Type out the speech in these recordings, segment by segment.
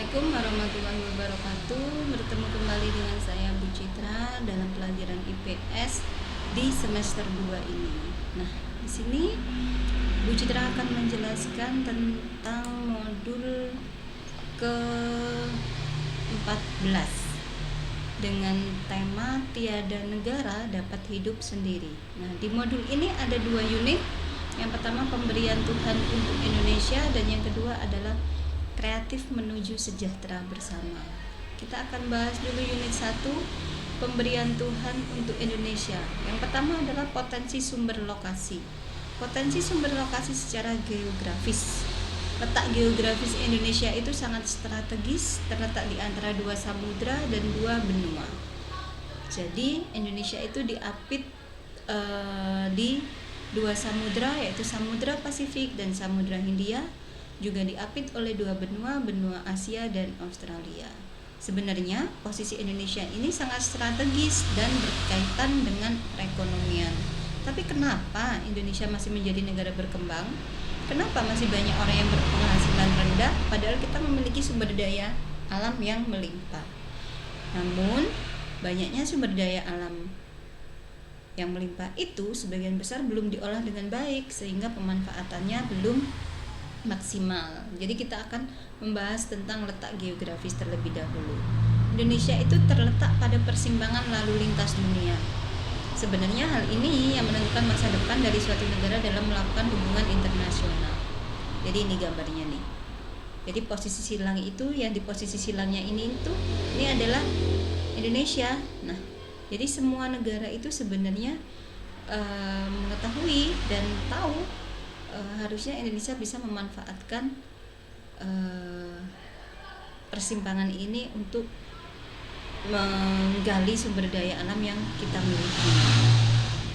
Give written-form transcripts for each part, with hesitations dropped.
Assalamualaikum warahmatullahi wabarakatuh. Bertemu kembali dengan saya Bu Citra dalam pelajaran IPS di semester 2 ini. Nah, di sini Bu Citra akan menjelaskan tentang modul ke-14 dengan tema tiada negara dapat hidup sendiri. Nah, di modul ini ada 2 unit. Yang pertama pemberian Tuhan untuk Indonesia dan yang kedua adalah kreatif menuju sejahtera bersama. Kita akan bahas dulu unit 1, pemberian Tuhan untuk Indonesia. Yang pertama adalah potensi sumber lokasi. Potensi sumber lokasi secara geografis. Letak geografis Indonesia itu sangat strategis, terletak di antara 2 samudra dan 2 benua. Jadi Indonesia itu diapit di 2 samudra, yaitu Samudra Pasifik dan Samudra Hindia, juga diapit oleh 2 benua, benua Asia dan Australia. Sebenarnya posisi Indonesia ini sangat strategis dan berkaitan dengan perekonomian. Tapi kenapa Indonesia masih menjadi negara berkembang? Kenapa masih banyak orang yang berpenghasilan rendah padahal kita memiliki sumber daya alam yang melimpah? Namun banyaknya sumber daya alam yang melimpah itu sebagian besar belum diolah dengan baik sehingga pemanfaatannya belum maksimal. Jadi kita akan membahas tentang letak geografis terlebih dahulu. Indonesia itu terletak pada persimpangan lalu lintas dunia. Sebenarnya hal ini yang menentukan masa depan dari suatu negara dalam melakukan hubungan internasional. Jadi ini gambarnya nih. Jadi posisi silang itu, yang di posisi silangnya ini adalah Indonesia. Nah, jadi semua negara itu sebenarnya mengetahui dan tahu harusnya Indonesia bisa memanfaatkan persimpangan ini untuk menggali sumber daya alam yang kita miliki.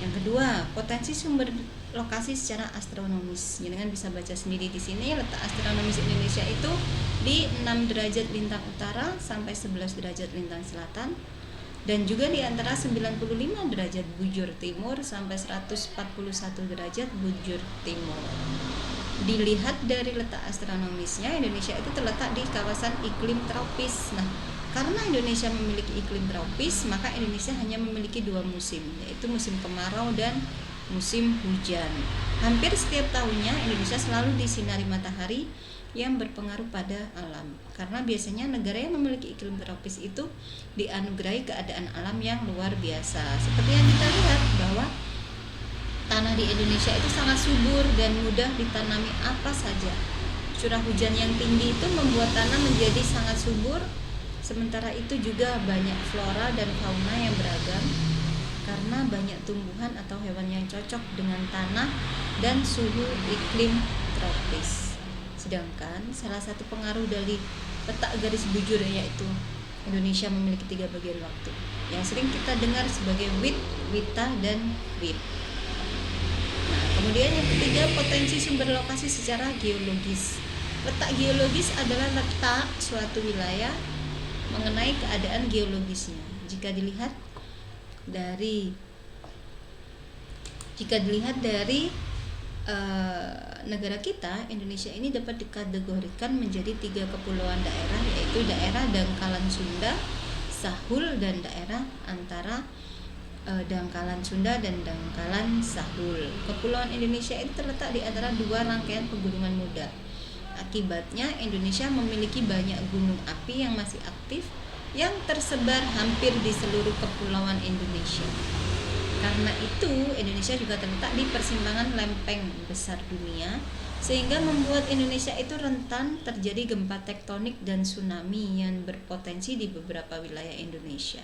Yang kedua, potensi sumber lokasi secara astronomis. Jangan bisa baca sendiri di sini. Letak astronomis Indonesia itu di 6 derajat lintang utara sampai 11 derajat lintang selatan, dan juga di antara 95 derajat bujur timur sampai 141 derajat bujur timur. Dilihat dari letak astronomisnya, Indonesia itu terletak di kawasan iklim tropis. Nah, karena Indonesia memiliki iklim tropis, maka Indonesia hanya memiliki 2 musim, yaitu musim kemarau dan musim hujan. Hampir setiap tahunnya Indonesia selalu disinari matahari yang berpengaruh pada alam. Karena biasanya negara yang memiliki iklim tropis itu dianugerahi keadaan alam yang luar biasa. Seperti yang kita lihat bahwa tanah di Indonesia itu sangat subur dan mudah ditanami apa saja. Curah hujan yang tinggi itu membuat tanah menjadi sangat subur. Sementara itu juga banyak flora dan fauna yang beragam karena banyak tumbuhan atau hewan yang cocok dengan tanah dan suhu iklim tropis. Sedangkan salah satu pengaruh dari letak garis bujur yaitu Indonesia memiliki 3 bagian waktu yang sering kita dengar sebagai WIT, WITA, dan WIB. Nah, kemudian yang ketiga, potensi sumber lokasi secara geologis. Letak geologis adalah letak suatu wilayah mengenai keadaan geologisnya. Jika dilihat dari negara kita, Indonesia ini dapat dikategorikan menjadi 3 kepulauan daerah, yaitu daerah dangkalan Sunda, Sahul, dan daerah antara dangkalan Sunda dan dangkalan Sahul. Kepulauan Indonesia itu terletak di antara 2 rangkaian pegunungan muda. Akibatnya Indonesia memiliki banyak gunung api yang masih aktif yang tersebar hampir di seluruh kepulauan Indonesia. Karena itu Indonesia juga terletak di persimpangan lempeng besar dunia, sehingga membuat Indonesia itu rentan terjadi gempa tektonik dan tsunami yang berpotensi di beberapa wilayah Indonesia.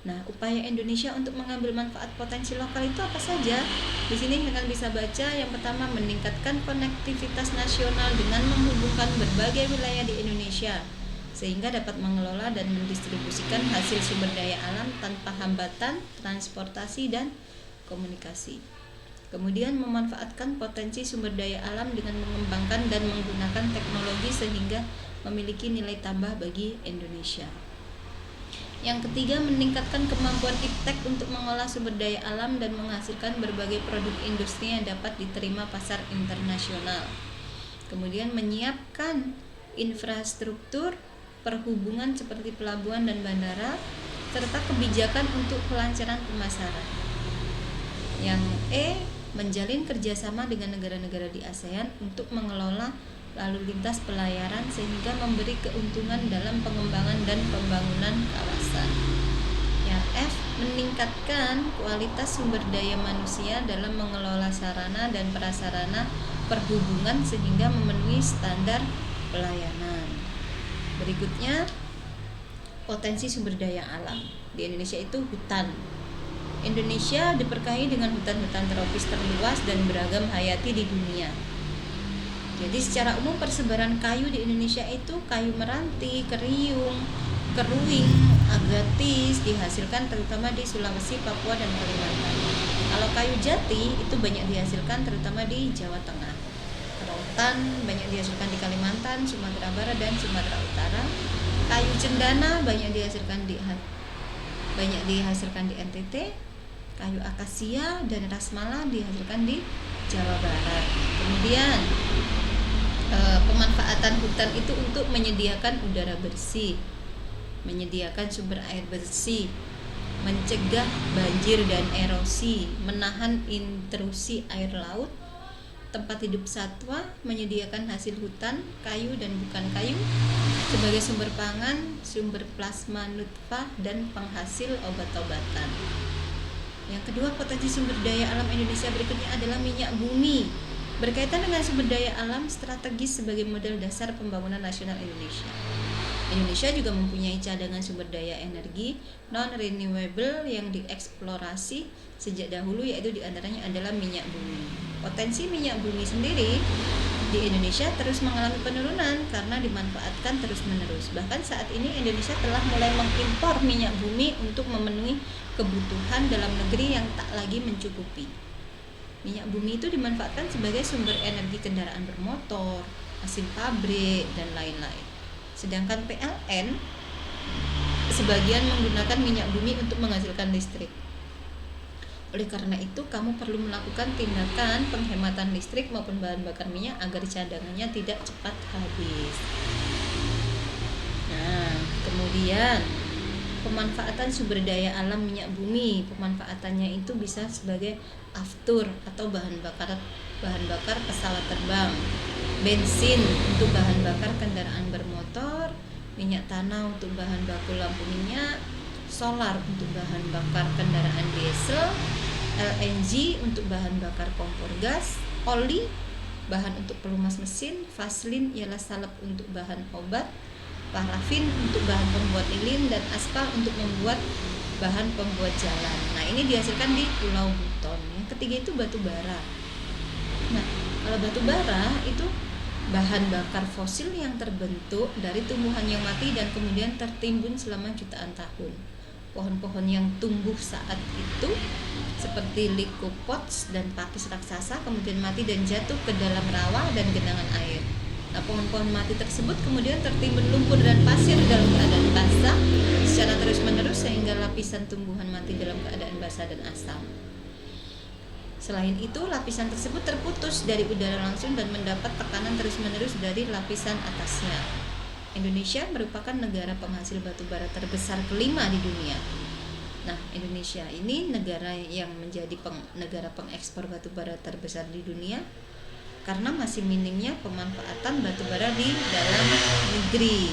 Nah, upaya Indonesia untuk mengambil manfaat potensi lokal itu apa saja? Di sini kalian bisa baca. Yang pertama, meningkatkan konektivitas nasional dengan menghubungkan berbagai wilayah di Indonesia sehingga dapat mengelola dan mendistribusikan hasil sumber daya alam tanpa hambatan transportasi dan komunikasi. Kemudian memanfaatkan potensi sumber daya alam dengan mengembangkan dan menggunakan teknologi sehingga memiliki nilai tambah bagi Indonesia. Yang ketiga, meningkatkan kemampuan iptek untuk mengolah sumber daya alam dan menghasilkan berbagai produk industri yang dapat diterima pasar internasional. Kemudian menyiapkan infrastruktur perhubungan seperti pelabuhan dan bandara, serta kebijakan untuk kelancaran pemasaran. Yang menjalin kerjasama dengan negara-negara di ASEAN untuk mengelola lalu lintas pelayaran sehingga memberi keuntungan dalam pengembangan dan pembangunan kawasan. Yang F, meningkatkan kualitas sumber daya manusia dalam mengelola sarana dan prasarana perhubungan sehingga memenuhi standar pelayanan. Berikutnya, potensi sumber daya alam. Di Indonesia itu hutan. Indonesia diberkahi dengan hutan-hutan tropis terluas dan beragam hayati di dunia. Jadi secara umum persebaran kayu di Indonesia itu kayu meranti, keriung, keruing, agatis dihasilkan terutama di Sulawesi, Papua, dan Kalimantan. Kalau kayu jati itu banyak dihasilkan terutama di Jawa Tengah. Rotan banyak dihasilkan di Kalimantan, Sumatera Barat, dan Sumatera Utara. Kayu cendana banyak dihasilkan di NTT. Kayu akasia dan rasmala dihasilkan di Jawa Barat. Kemudian pemanfaatan hutan itu untuk menyediakan udara bersih, menyediakan sumber air bersih, mencegah banjir dan erosi, menahan intrusi air laut, tempat hidup satwa, menyediakan hasil hutan, kayu dan bukan kayu sebagai sumber pangan, sumber plasma nutfah, dan penghasil obat-obatan. Yang kedua, potensi sumber daya alam Indonesia berikutnya adalah minyak bumi. Berkaitan dengan sumber daya alam strategis sebagai modal dasar pembangunan nasional Indonesia. Indonesia juga mempunyai cadangan sumber daya energi non-renewable yang dieksplorasi sejak dahulu, yaitu diantaranya adalah minyak bumi. Potensi minyak bumi sendiri di Indonesia terus mengalami penurunan karena dimanfaatkan terus-menerus. Bahkan saat ini Indonesia telah mulai mengimpor minyak bumi untuk memenuhi kebutuhan dalam negeri yang tak lagi mencukupi. Minyak bumi itu dimanfaatkan sebagai sumber energi kendaraan bermotor, mesin pabrik, dan lain-lain. Sedangkan PLN sebagian menggunakan minyak bumi untuk menghasilkan listrik. Oleh karena itu, kamu perlu melakukan tindakan penghematan listrik maupun bahan bakar minyak agar cadangannya tidak cepat habis. Nah, kemudian pemanfaatan sumber daya alam minyak bumi, pemanfaatannya itu bisa sebagai aftur atau bahan bakar pesawat terbang, bensin untuk bahan bakar kendaraan bermotor, minyak tanah untuk bahan baku lampu minyak, solar untuk bahan bakar kendaraan diesel, LNG untuk bahan bakar kompor gas, oli bahan untuk pelumas mesin, vaselin ialah salep untuk bahan obat, parafin untuk bahan pembuat lilin, dan aspal untuk membuat bahan pembuat jalan. Nah, ini dihasilkan di Pulau Buton. Yang ketiga itu batu bara. Nah, kalau batu bara itu bahan bakar fosil yang terbentuk dari tumbuhan yang mati dan kemudian tertimbun selama jutaan tahun. Pohon-pohon yang tumbuh saat itu seperti lycopods dan pakis raksasa kemudian mati dan jatuh ke dalam rawa dan genangan air. Nah, pohon-pohon mati tersebut kemudian tertimbun lumpur dan pasir dalam keadaan basah secara terus-menerus sehingga lapisan tumbuhan mati dalam keadaan basah dan asam. Selain itu, lapisan tersebut terputus dari udara langsung dan mendapat tekanan terus-menerus dari lapisan atasnya. Indonesia merupakan negara penghasil batu bara terbesar kelima di dunia. Nah, Indonesia ini negara yang menjadi negara pengekspor batu bara terbesar di dunia karena masih minimnya pemanfaatan batu bara di dalam negeri.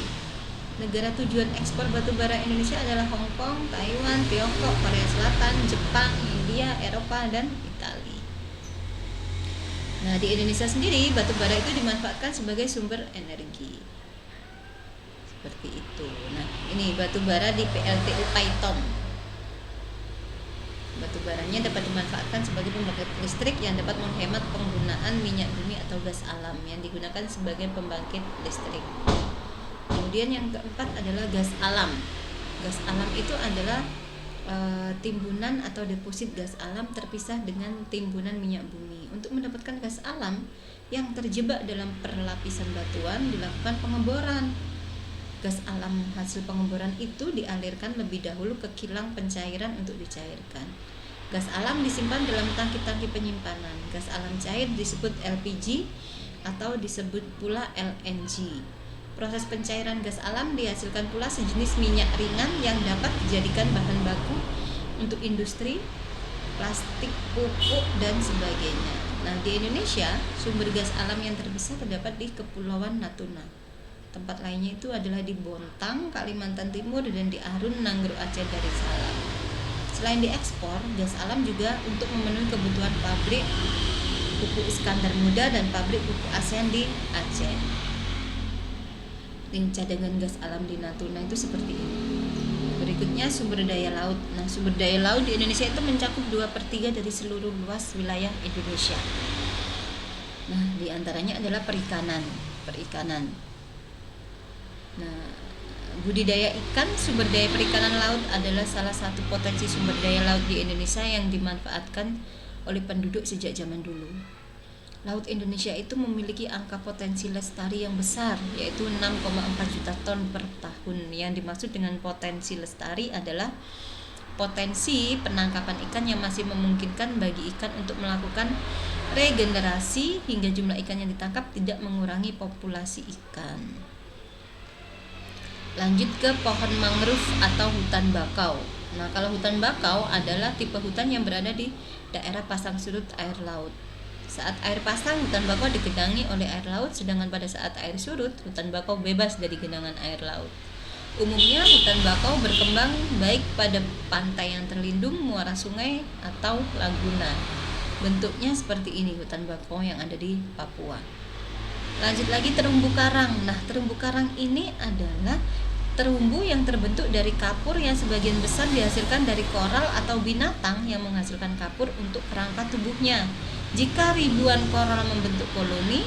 Negara tujuan ekspor batu bara Indonesia adalah Hong Kong, Taiwan, Tiongkok, Korea Selatan, Jepang, India, Eropa, dan Italia. Nah, di Indonesia sendiri batu bara itu dimanfaatkan sebagai sumber energi. Seperti itu. Nah, ini batu bara di PLTU Paiton. Batu baranya dapat dimanfaatkan sebagai pembangkit listrik yang dapat menghemat penggunaan minyak bumi atau gas alam yang digunakan sebagai pembangkit listrik. Kemudian yang keempat adalah gas alam. Gas alam itu adalah timbunan atau deposit gas alam terpisah dengan timbunan minyak bumi. Untuk mendapatkan gas alam yang terjebak dalam perlapisan batuan dilakukan pengeboran. Gas alam hasil pengeboran itu dialirkan lebih dahulu ke kilang pencairan untuk dicairkan. Gas alam disimpan dalam tangki-tangki penyimpanan. Gas alam cair disebut LPG atau disebut pula LNG. Proses pencairan gas alam dihasilkan pula sejenis minyak ringan yang dapat dijadikan bahan baku untuk industri, plastik, pupuk, dan sebagainya. Nah, di Indonesia, sumber gas alam yang terbesar terdapat di Kepulauan Natuna. Tempat lainnya itu adalah di Bontang, Kalimantan Timur, dan di Arun, Nanggro, Aceh, Darussalam. Selain diekspor, gas alam juga untuk memenuhi kebutuhan pabrik pupuk Iskandar Muda dan pabrik pupuk ASEAN di Aceh. Cadangan gas alam di Natuna itu seperti ini. Berikutnya sumber daya laut. Nah, sumber daya laut di Indonesia itu mencakup 2/3 dari seluruh luas wilayah Indonesia. Nah, diantaranya adalah perikanan. Nah, budidaya ikan, sumber daya perikanan laut adalah salah satu potensi sumber daya laut di Indonesia yang dimanfaatkan oleh penduduk sejak zaman dulu. Laut Indonesia itu memiliki angka potensi lestari yang besar, yaitu 6,4 juta ton per tahun. Yang dimaksud dengan potensi lestari adalah potensi penangkapan ikan yang masih memungkinkan bagi ikan untuk melakukan regenerasi hingga jumlah ikan yang ditangkap tidak mengurangi populasi ikan. Lanjut ke pohon mangrove atau hutan bakau. Nah, kalau hutan bakau adalah tipe hutan yang berada di daerah pasang surut air laut. Saat air pasang, hutan bakau digenangi oleh air laut, sedangkan pada saat air surut, hutan bakau bebas dari genangan air laut. Umumnya hutan bakau berkembang baik pada pantai yang terlindung, muara sungai, atau laguna. Bentuknya seperti ini hutan bakau yang ada di Papua. Lanjut lagi terumbu karang. Nah, terumbu karang ini adalah terumbu yang terbentuk dari kapur yang sebagian besar dihasilkan dari koral atau binatang yang menghasilkan kapur untuk kerangka tubuhnya. Jika ribuan koral membentuk koloni,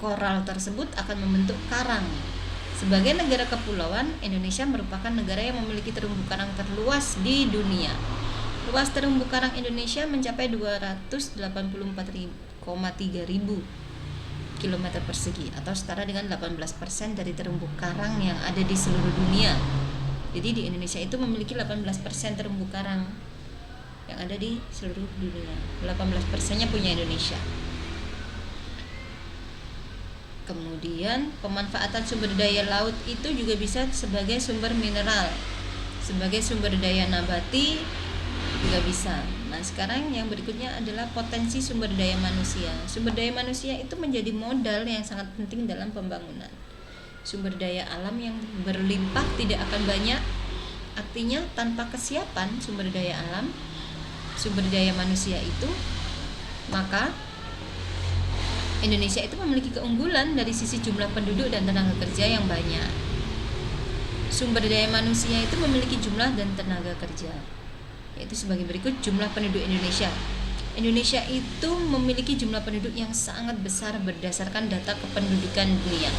koral tersebut akan membentuk karang. Sebagai negara kepulauan, Indonesia merupakan negara yang memiliki terumbu karang terluas di dunia. Luas terumbu karang Indonesia mencapai 284,3 ribu km persegi atau setara dengan 18% dari terumbu karang yang ada di seluruh dunia. Jadi di Indonesia itu memiliki 18% terumbu karang yang ada di seluruh dunia. 18%-nya punya Indonesia. Kemudian pemanfaatan sumber daya laut itu juga bisa sebagai sumber mineral, sebagai sumber daya nabati juga bisa. Nah, sekarang yang berikutnya adalah potensi sumber daya manusia. Sumber daya manusia itu menjadi modal yang sangat penting dalam pembangunan. Sumber daya alam yang berlimpah tidak akan banyak. Artinya tanpa kesiapan sumber daya alam, sumber daya manusia itu, maka Indonesia itu memiliki keunggulan dari sisi jumlah penduduk dan tenaga kerja yang banyak. Sumber daya manusia itu memiliki jumlah dan tenaga kerja, yaitu sebagai berikut. Jumlah penduduk Indonesia. Indonesia itu memiliki jumlah penduduk yang sangat besar berdasarkan data kependudukan dunia.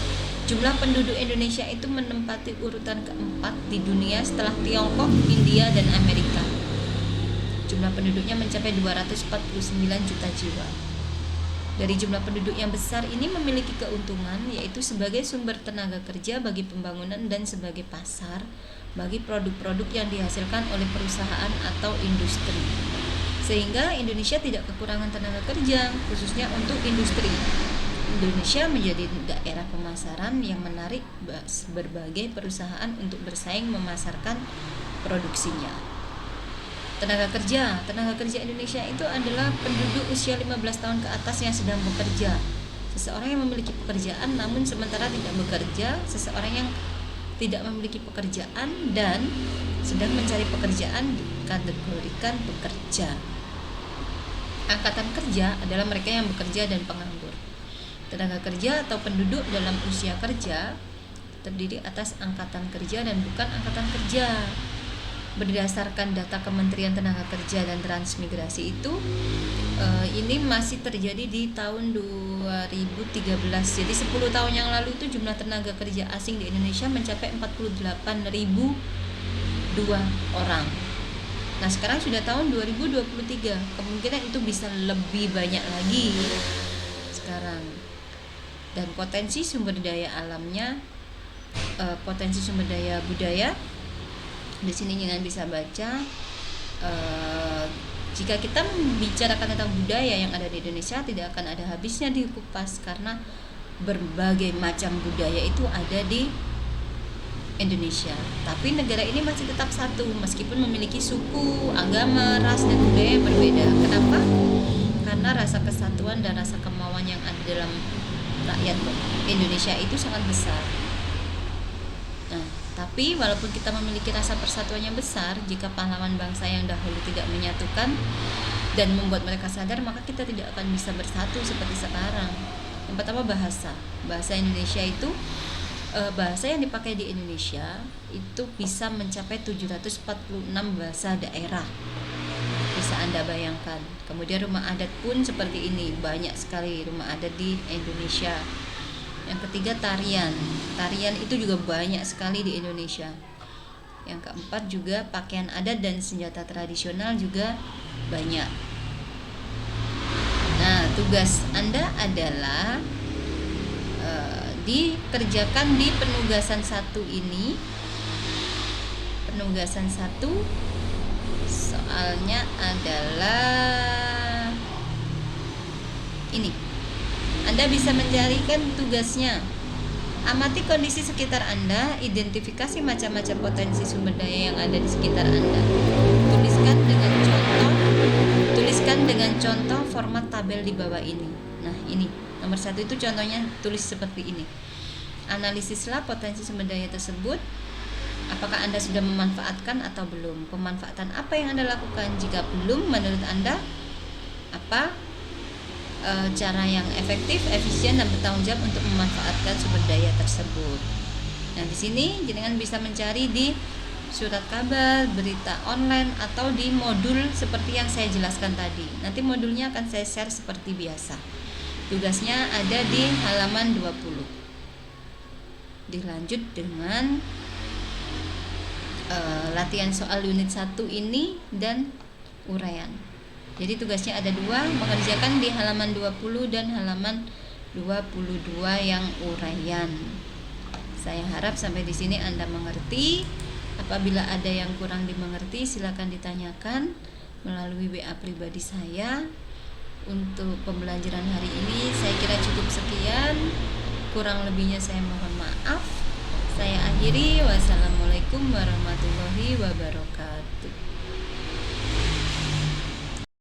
Jumlah penduduk Indonesia itu menempati urutan keempat di dunia setelah Tiongkok, India, dan Amerika. Jumlah penduduknya mencapai 249 juta jiwa. Dari jumlah penduduk yang besar ini memiliki keuntungan, yaitu sebagai sumber tenaga kerja bagi pembangunan dan sebagai pasar bagi produk-produk yang dihasilkan oleh perusahaan atau industri. Sehingga Indonesia tidak kekurangan tenaga kerja, khususnya untuk industri. Indonesia menjadi daerah pemasaran yang menarik berbagai perusahaan untuk bersaing memasarkan produksinya. Tenaga kerja Indonesia itu adalah penduduk usia 15 tahun ke atas yang sedang bekerja. Seseorang yang memiliki pekerjaan namun sementara tidak bekerja, seseorang yang tidak memiliki pekerjaan dan sedang mencari pekerjaan dikategorikan pekerja. Angkatan kerja adalah mereka yang bekerja dan penganggur. Tenaga kerja atau penduduk dalam usia kerja terdiri atas angkatan kerja dan bukan angkatan kerja. Berdasarkan data Kementerian Tenaga Kerja dan Transmigrasi itu, ini masih terjadi di tahun 2013. Jadi 10 tahun yang lalu itu jumlah tenaga kerja asing di Indonesia mencapai 48.002 orang. Nah, sekarang sudah tahun 2023, kemungkinan itu bisa lebih banyak lagi sekarang. Dan potensi sumber daya alamnya, potensi sumber daya budaya, di sini jangan bisa baca. Jika kita membicarakan tentang budaya yang ada di Indonesia, tidak akan ada habisnya dikupas karena berbagai macam budaya itu ada di Indonesia. Tapi negara ini masih tetap satu meskipun memiliki suku, agama, ras, dan budaya yang berbeda. Kenapa? Karena rasa kesatuan dan rasa kemauan yang ada dalam rakyat Indonesia itu sangat besar. Nah, tapi walaupun kita memiliki rasa persatuan yang besar, jika pahlawan bangsa yang dahulu tidak menyatukan dan membuat mereka sadar, maka kita tidak akan bisa bersatu seperti sekarang. Yang pertama, bahasa Indonesia itu bahasa yang dipakai di Indonesia itu bisa mencapai 746 bahasa daerah, bisa Anda bayangkan. Kemudian rumah adat pun seperti ini, banyak sekali rumah adat di Indonesia. Yang ketiga, tarian itu juga banyak sekali di Indonesia. Yang keempat juga pakaian adat dan senjata tradisional juga banyak. Nah, tugas Anda adalah dikerjakan di penugasan 1 ini. Penugasan 1 soalnya adalah ini. Anda bisa mencarikan tugasnya. Amati kondisi sekitar Anda, identifikasi macam-macam potensi sumber daya yang ada di sekitar Anda. Tuliskan dengan contoh format tabel di bawah ini. Nah, ini nomor 1 itu contohnya, tulis seperti ini. Analisislah potensi sumber daya tersebut. Apakah Anda sudah memanfaatkan atau belum? Pemanfaatan apa yang Anda lakukan? Jika belum, menurut Anda apa cara yang efektif, efisien, dan bertanggung jawab untuk memanfaatkan sumber daya tersebut? Nah, di sini jenengan bisa mencari di surat kabar, berita online, atau di modul seperti yang saya jelaskan tadi. Nanti modulnya akan saya share seperti biasa. Tugasnya ada di halaman 20. Dilanjut dengan latihan soal unit 1 ini dan uraian. Jadi tugasnya ada 2, mengerjakan di halaman 20 dan halaman 22 yang uraian. Saya harap sampai di sini Anda mengerti. Apabila ada yang kurang dimengerti, silakan ditanyakan melalui WA pribadi saya. Untuk pembelajaran hari ini saya kira cukup sekian. Kurang lebihnya saya mohon maaf. Saya akhiri. Wassalamualaikum warahmatullahi wabarakatuh.